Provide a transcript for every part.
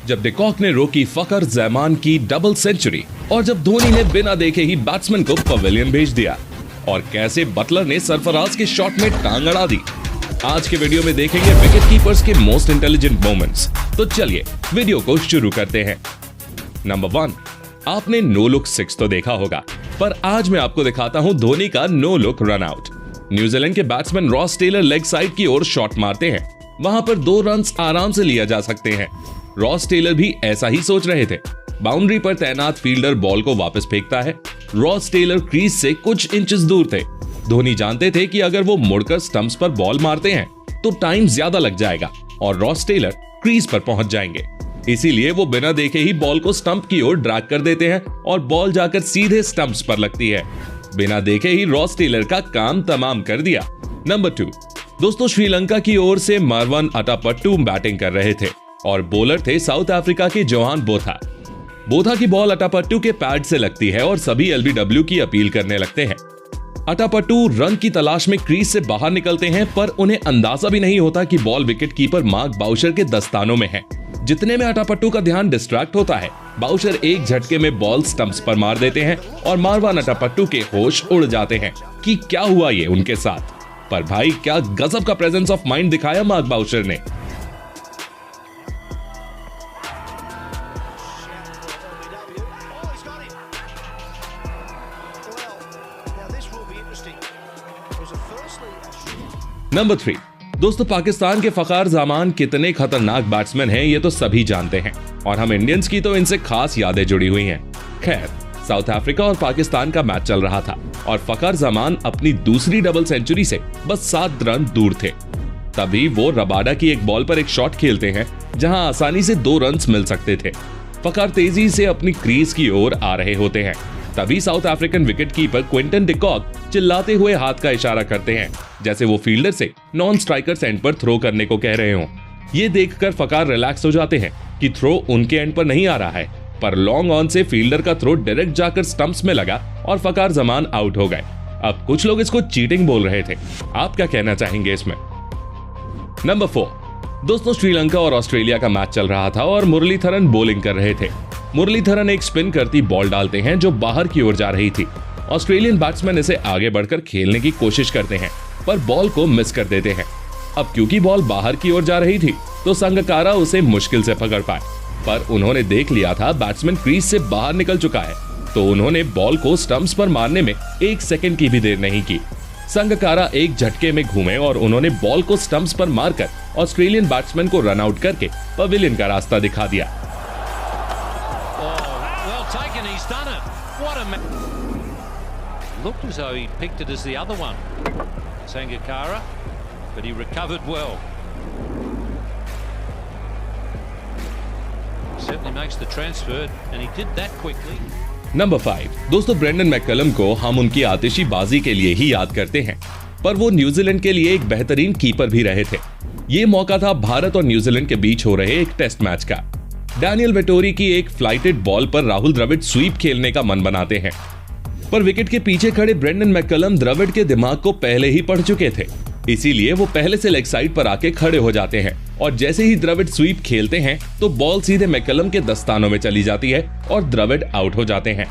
जब डिकॉक ने रोकी फखर जमान की डबल सेंचुरी और जब धोनी ने बिना देखे ही बैट्समैन को पवेलियन भेज दिया और कैसे बटलर ने सरफराज के शॉट में टांग अड़ा दी। आज के वीडियो में देखेंगे विकेट कीपर्स के मोस्ट इंटेलिजेंट मोमेंट्स। तो चलिए वीडियो को शुरू करते हैं। नंबर 1, आपने नो लुक 6 तो देखा होगा, पर आज मैं आपको दिखाता हूं धोनी का no look run out. New Zealand के batsman Ross Taylor leg side की ओर शॉट मारते हैं, वहां पर 2 रन्स आराम से लिया जा सकते हैं। रॉस टेलर भी ऐसा ही सोच रहे थे। बाउंड्री पर तैनात फील्डर बॉल को वापस फेंकता है। रॉस टेलर क्रीज से कुछ इंचेस दूर थे। धोनी जानते थे कि अगर वो मुड़कर स्टंप्स पर बॉल मारते हैं तो टाइम ज्यादा लग जाएगा और रॉस टेलर क्रीज पर पहुंच जाएंगे। इसीलिए वो बिना देखे ही बॉल को स्टंप की ओर ड्रैग कर देते हैं और बॉल जाकर सीधे स्टंप्स पर लगती है। बिना देखे ही रॉस टेलर का काम तमाम कर दिया। नंबर 2, दोस्तों श्रीलंका की ओर से मारवन अटापट्टू बैटिंग कर रहे थे और बॉलर थे साउथ अफ्रीका के जोहान बोथा। बोथा की बॉल अटापट्टू के पैड से लगती है और सभी एलबीडब्ल्यू की अपील करने लगते हैं। अटापट्टू रन की तलाश में क्रीज से बाहर निकलते हैं, पर उन्हें अंदाजा भी नहीं होता कि बॉल विकेट कीपर मार्क बाउशर के दस्तानों में है। जितने में अटापट्टू का ध्यान डिस्ट्रैक्ट होता है, बाउशर एक झटके में बॉल स्टंप्स पर मार देते हैं और मारवान अटापट्टू के होश उड़ जाते हैं कि क्या हुआ ये उनके साथ। पर भाई क्या गजब का प्रेजेंस ऑफ माइंड दिखाया मार्क बाउशर ने। नंबर 3, दोस्तों पाकिस्तान के फखर जमान कितने खतरनाक बैट्समैन हैं ये तो सभी जानते हैं और हम इंडियंस की तो इनसे खास यादें जुड़ी हुई हैं। खैर, साउथ अफ्रीका और पाकिस्तान का मैच चल रहा था और फखर जमान अपनी दूसरी डबल सेंचुरी से बस 7 रन दूर थे। तभी वो रबाडा की एक बॉल पर एक शॉट खेलते हैं जहां आसानी से 2 रन मिल सकते थे। फखर तेजी से अपनी क्रीज की ओर आ रहे होते हैं। तभी south African wicket keeper Quinton de Kock चिल्लाते हुए हाथ का इशारा करते हैं, जैसे वो फील्डर से नॉन स्ट्राइकर एंड पर थ्रो करने को कह रहे हों। ये देखकर फखर रिलैक्स हो जाते हैं कि थ्रो उनके एंड पर नहीं आ रहा है, पर लॉन्ग ऑन से फील्डर का थ्रो डायरेक्ट जाकर स्टंप्स में लगा और फखर जमान आउट हो गए। अब कुछ लोग इसको चीटिंग बोल रहे थे, आप क्या कहना चाहेंगे इसमें? नंबर 4, दोस्तों श्रीलंका और ऑस्ट्रेलिया का मैच चल रहा था और मुरलीधरन बॉलिंग कर रहे थे। मुरलीधरन एक स्पिन करती बॉल डालते हैं जो बाहर की ओर जा रही थी। ऑस्ट्रेलियन बैट्समैन इसे आगे बढ़कर खेलने की कोशिश करते हैं, पर बॉल को मिस कर देते हैं। अब क्योंकि बॉल बाहर की ओर जा रही थी तो संगकारा उसे मुश्किल से पकड़ पाए, पर उन्होंने देख लिया था बैट्समैन क्रीज से बाहर निकल चुका है, तो उन्होंने बॉल को स्टंप्स पर मारने में 1 सेकंड की भी देर नहीं की। संगकारा एक झटके में घूमे और उन्होंने बॉल को स्टंप्स पर मारकर ऑस्ट्रेलियन बैट्समैन को रन आउट करके पवेलियन का रास्ता दिखा दिया। Looked as though he picked it as the other one, Sangakkara, but he recovered well. Certainly makes the transfer, and he did that quickly. Number 5, दोस्तों Brendon McCullum को हम उनकी आतिशी बाजी के लिए ही याद करते हैं, पर वो न्यूजीलैंड के लिए एक बेहतरीन कीपर भी रहे थे। ये मौका था भारत और न्यूजीलैंड के बीच हो रहे एक टेस्ट मैच का। डैनियल वेटोरी की एक फ्लाइटेड बॉल पर राहुल द्रविड़ स्वीप खेलने का मन बनाते हैं, पर विकेट के पीछे खड़े ब्रेंडन मैककलम द्रविड़ के दिमाग को पहले ही पढ़ चुके थे। इसीलिए वो पहले से लेग साइड पर आके खड़े हो जाते हैं और जैसे ही द्रविड़ स्वीप खेलते हैं तो बॉल सीधे मैककलम के दस्तानों में चली जाती है और द्रविड़ आउट हो जाते हैं।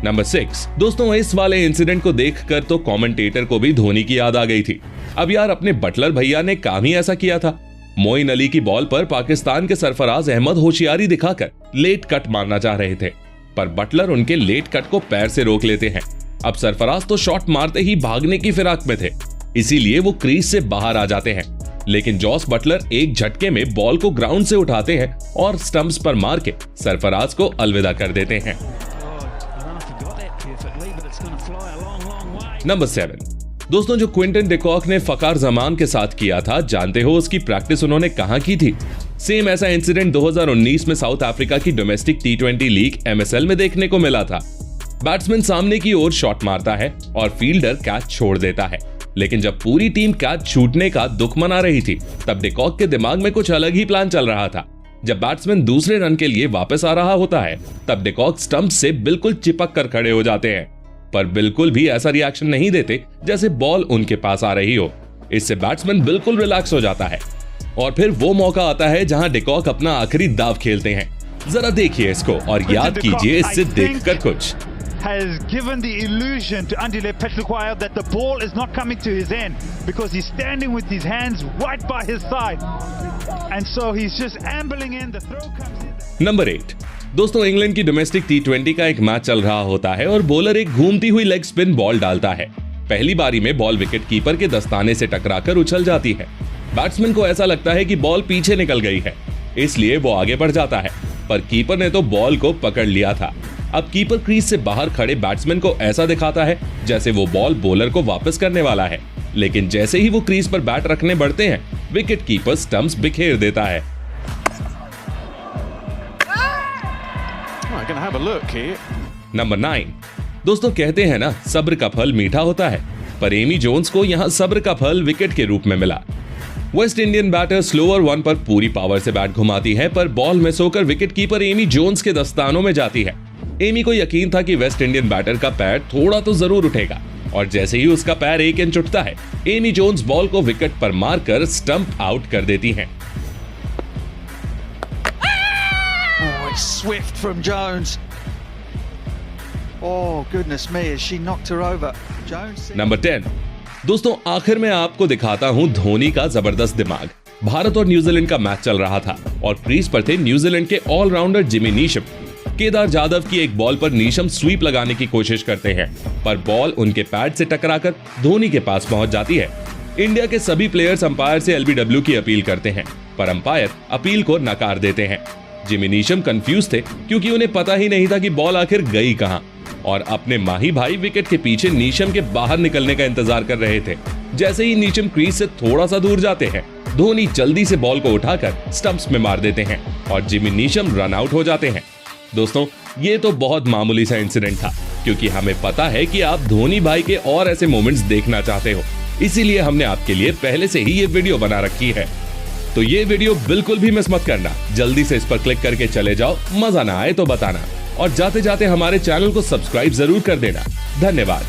नंबर 6, दोस्तों इस वाले इंसिडेंट को देखकर तो कमेंटेटर को भी धोनी की याद आ गई थी। अब यार अपने बटलर भैया ने काम ही ऐसा किया था। मोइन अली की बॉल पर पाकिस्तान के सरफराज अहमद होशियारी दिखाकर लेट कट मारना चाह रहे थे, पर बटलर उनके लेट कट को पैर से रोक लेते हैं। अब सरफराज तो शॉट मारते ही भागने की फिराक में थे, इसीलिए वो क्रीज से बाहर आ जाते हैं, लेकिन जॉस बटलर एक झटके में बॉल को ग्राउंड से उठाते हैं और स्टंप्स पर मार के सरफराज को अलविदा कर देते हैं। नंबर 7, दोस्तों जो क्विंटन डिकॉक ने फखर जमान के साथ किया था, जानते हो उसकी प्रैक्टिस उन्होंने कहां की थी? सेम ऐसा इंसिडेंट 2019 में साउथ अफ्रीका की डोमेस्टिक T20 लीग MSL में देखने को मिला था। बैट्समैन सामने की ओर शॉट मारता है और फील्डर कैच छोड़ देता है, लेकिन जब पूरी टीम कैच छूटने का दुख मना रही थी तब डिकॉक के दिमाग में कुछ अलग ही प्लान चल रहा था। जब बैट्समैन दूसरे रन के लिए वापस आ रहा होता है तब डिकॉक स्टंप से बिल्कुल चिपक कर खड़े हो जाते हैं। पर बिल्कुल भी ऐसा रिएक्शन नहीं देते जैसे बॉल उनके पास आ रही हो। इससे बैट्समैन बिल्कुल रिलैक्स हो जाता है और फिर वो मौका आता है जहां डिकॉक अपना आखिरी दाव खेलते हैं। जरा देखिए इसको और याद कीजिए इससे देखकर कुछ। Has given the illusion to Andile Petroquayo that the ball is not coming to his end because he's standing with his hands right by his side, and so he's just ambling in. The throw comes in. Number 8 दोस्तों, England की domestic T20 का एक match चल रहा होता है और bowler एक घूमती हुई लेग स्पिन बॉल डालता है। पहली बारी में बॉल विकेट कीपर के दस्ताने से टकराकर उछल जाती है। बैट्समैन को ऐसा लगता है कि बॉल पीछे निकल गई है, इसलिए वो आगे बढ़ जाता है, पर कीपर ने तो बॉल को पकड़ लिया था। अब कीपर क्रीज से बाहर खड़े बैट्समैन को ऐसा दिखाता है जैसे वो बॉल बॉलर को वापस करने वाला है, लेकिन जैसे ही वो क्रीज पर बैट रखने बढ़ते हैं, विकेट कीपर स्टंप्स बिखेर देता है। नंबर 9 दोस्तों, कहते हैं ना सब्र का फल मीठा होता है, पर एमी जोन्स को यहाँ सब्र का फल विकेट के रूप में मिला। West Indian batter slower one पर पूरी पावर से बैट घुमाती है, पर बॉल मिस होकर विकेट कीपर एमी जोन्स के दस्तानों में जाती है। एमी को यकीन था कि वेस्ट इंडियन बैटर का पैर थोड़ा तो जरूर उठेगा, और जैसे ही उसका पैर 1 इंच उठता है, एमी जोन्स बॉल को विकेट पर मारकर स्टंप आउट कर देती हैं। Oh, it's swift from Jones. Oh, goodness me, has she knocked her over? Jones. Number 10 दोस्तों, आखिर में आपको दिखाता हूं धोनी का जबरदस्त दिमाग। भारत और न्यूजीलैंड का मैच चल रहा था और क्रीज पर थे न्यूजीलैंड के allrounder Jimmy Neesham. Kedar Jadhav की एक बॉल पर नीशम स्वीप लगाने की कोशिश करते हैं, पर बॉल उनके पैड से टकराकर धोनी के पास पहुंच जाती है। इंडिया के सभी प्लेयर्स अंपायर से LBW की अपील करते हैं, पर अंपायर अपील को नकार देते हैं। जिमी नीशम कंफ्यूज थे क्योंकि उन्हें पता ही नहीं था कि बॉल आखिर गई कहां, और अपने माही भाई विकेट के पीछे नीशम के बाहर निकलने का इंतजार कर रहे थे। जैसे ही नीशम क्रीज से थोड़ा सा दूर जाते हैं, धोनी जल्दी से बॉल को उठाकर स्टंप्स में मार देते हैं और जिमी नीशम रन आउट हो जाते हैं। दोस्तों, ये तो बहुत मामूली सा इंसिडेंट था, क्योंकि हमें पता है कि आप धोनी भाई के और ऐसे मोमेंट्स देखना चाहते हो, इसीलिए हमने आपके लिए पहले से ही ये वीडियो बना रखी है। तो ये वीडियो बिल्कुल भी मिस मत करना, जल्दी से इस पर क्लिक करके चले जाओ। मजा ना आए तो बताना, और जाते जाते हमारे चैनल को सब्सक्राइब जरूर कर देना। धन्यवाद।